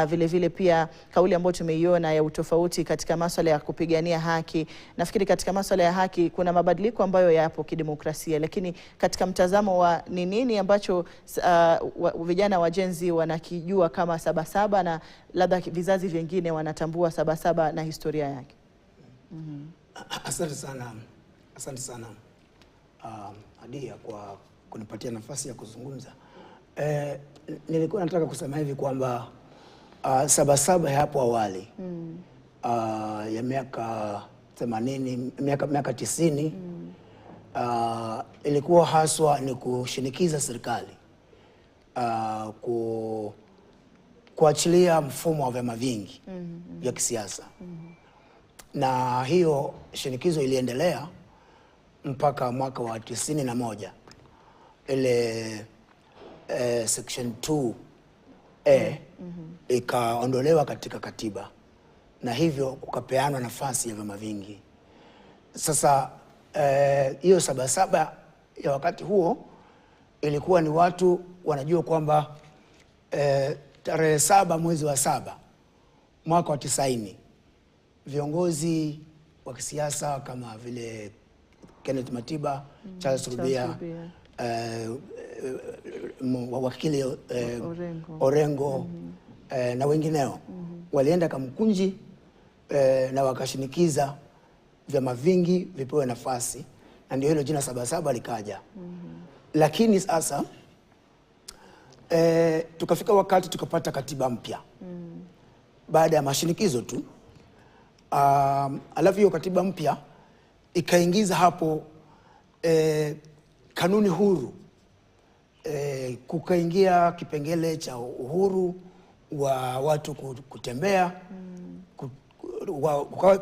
vile vile pia kauli ambayo tumeiona ya utofauti katika masuala ya kupigania haki. Nafikiri katika masuala ya haki kuna mabadiliko ambayo yapo kidemokrasia, lakini katika mtazamo wa ni nini ambacho vijana wa Gen Z wanakijua kama Sabasaba na labda vizazi vingine wanatambua Sabasaba na historia yake. Asante sana Hadia kwa kunipatia nafasi ya kuzungumza. Nilikuwa nataka kusema hivi kwamba Sabasaba ya hapo awali ya miaka 80, miaka 90 ilikuwa haswa ni kushinikiza serikali kuachilia mfumo wa vyama vingi vya kisiasa. Na hiyo shinikizo iliendelea mpaka mwaka wa 91 ile section 2A ikaondolewa katika katiba, na hivyo kukapeanwa nafasi ya vyama vingi. Sasa hiyo Sabasaba ya wakati huo ilikuwa ni watu wanajua kwamba tarehe 7 mwezi wa 7 mwaka wa 90 viongozi wa kisiasa kama vile Kenneth Matiba, Charles Rubia, wakili Orengo na wengineo walienda Kamkunji na wakashinikiza vyama vingi vipewe nafasi, na ndio hilo jina Sabasaba likaja. Lakini sasa tukafika wakati tukapata katiba mpya baada ya mashinikizo tu. Alafu hiyo katiba mpya ikaingiza hapo kanuni huru, kukaingia kipengele cha uhuru wa watu kutembea,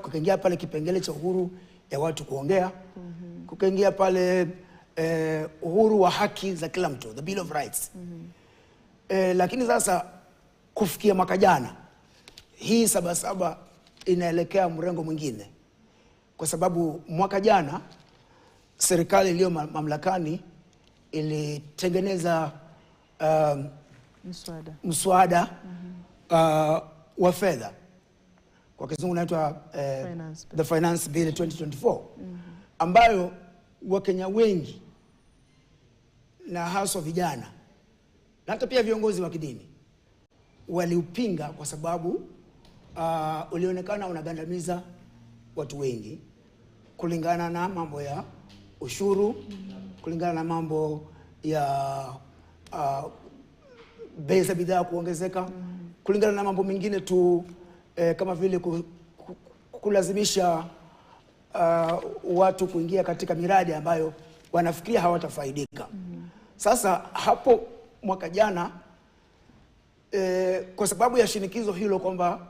kukaingia pale kipengele cha uhuru ya watu kuongea, kukaingia pale uhuru wa haki za kila mtu, the Bill of Rights. Lakini sasa kufikia mwaka jana hii Sabasaba inaelekea mrengo mwingine, kwa sababu mwaka jana serikali iliyo mamlakani ilitengeneza mswada wa fedha, kwa kizungu inaitwa the Finance Bill 2024, ambayo Wakenya wengi na haswa vijana na hata pia viongozi wa kidini waliupinga, kwa sababu ulionekana unagandamiza watu wengi kulingana na mambo ya ushuru, kulingana na mambo ya bei za bidhaa kuongezeka, kulingana na mambo mengine tu kama vile kulazimisha watu kuingia katika miradi ambayo wanafikiria hawatafaidika. Sasa hapo mwaka jana kwa sababu ya shinikizo hilo kwamba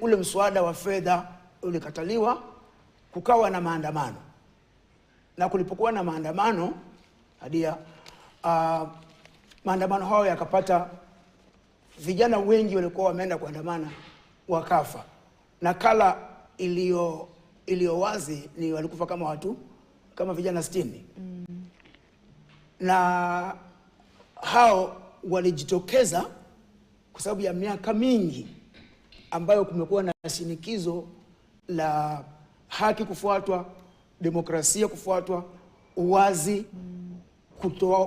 ule mswada wa fedha ulikataliwa, kukawa na maandamano. Na kulipokuwa na maandamano, Hadia, maandamano hayo yakapata vijana wengi walikuwa wameenda kuandamana wakafa. Nakala iliyo wazi ni walikufa kama vijana 60. Na hao walijitokeza kwa sababu ya miaka mingi ambayo kumekuwa na shinikizo la haki kufuatwa, demokrasia kufuatwa, uwazi,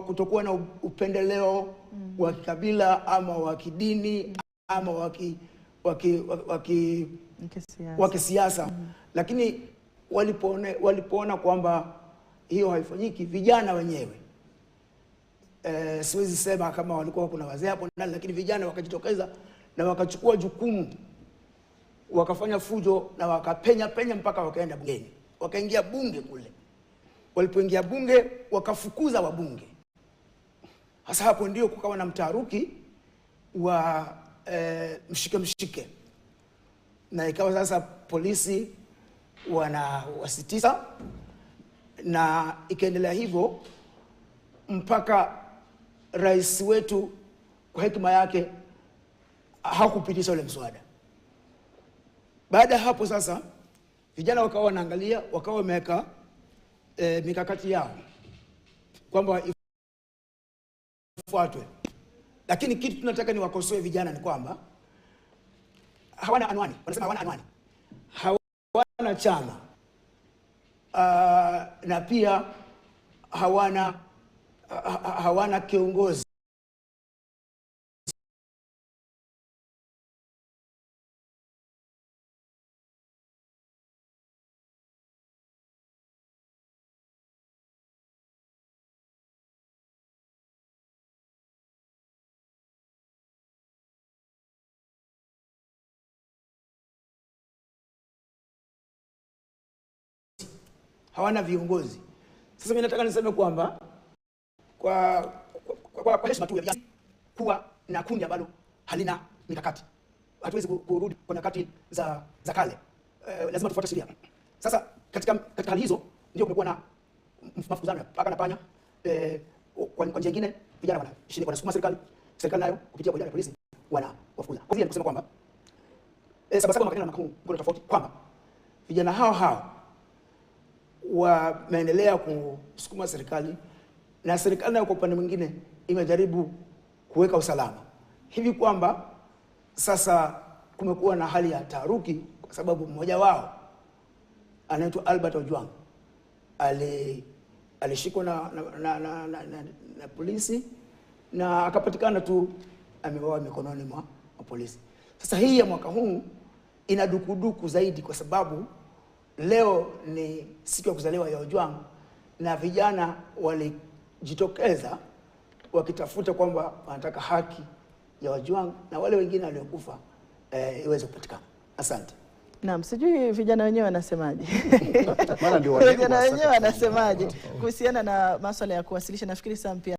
kutokuwa na upendeleo wa kabila ama wa kidini ama wa kisiasa. Lakini walipoona kwamba hiyo haifanyiki, vijana wenyewe, siwezi sema kama walikuwa kuna wazee hapo ndani, lakini vijana wakajitokeza na wakachukua jukumu, wakafanya fujo na wakapenya mpaka wakaenda bungeni, wakaingia bunge kule. Walipoingia bunge wakafukuza wabunge. Hasa hapo ndio kukawa na mtaharuki wa mshike, na ikawa sasa polisi wanawasitisa, na ikaendelea hivyo mpaka rais wetu kwa hekima yake hakupitisha ule mswada. Baada ya hapo sasa vijana wakawa wanaangalia, wakawa wameweka mikakati yao kwamba ifuatwe. Lakini kitu tunataka ni wakosoe vijana ni kwamba hawana anwani, wanasema hawana anwani, hawana chama, na pia hawana kiongozi. Hawana viongozi. Sasa mimi nataka niseme kwamba kwa heshima tu ya kuwa na kundi ambalo halina mikakati, hatuwezi kurudi kwa nyakati za kale. Lazima tufuate sheria. Sasa katika hali hizo ndio kumekuwa na mafukuzano paka na panya. Kwa njia nyingine vijana wanasukuma serikali nayo kupitia kwa idara ya polisi wanawafukuza. Kwa hivyo nikusema kwamba sababu makana na makamu kuna tofauti kwamba vijana hao wameendelea kusukuma serikali, na serikali nayo kwa upande mwingine imejaribu kuweka usalama, hivi kwamba sasa kumekuwa na hali ya taharuki, kwa sababu mmoja wao anaitwa Albert Ojwang alishikwa na polisi na akapatikana tu ameuawa mikononi mwa polisi. Sasa hii ya mwaka huu ina dukuduku zaidi, kwa sababu leo ni siku ya kuzaliwa ya Ojwang na vijana walijitokeza wakitafuta kwamba wanataka haki ya Ojwang na wale wengine waliokufa iweze kupatikana. Asante. Naam, sijui vijana wenyewe wanasemaje. Maana ndio wale vijana wenyewe wanasemaje kuhusiana na masuala ya kuwasilisha. Nafikiri Sam pia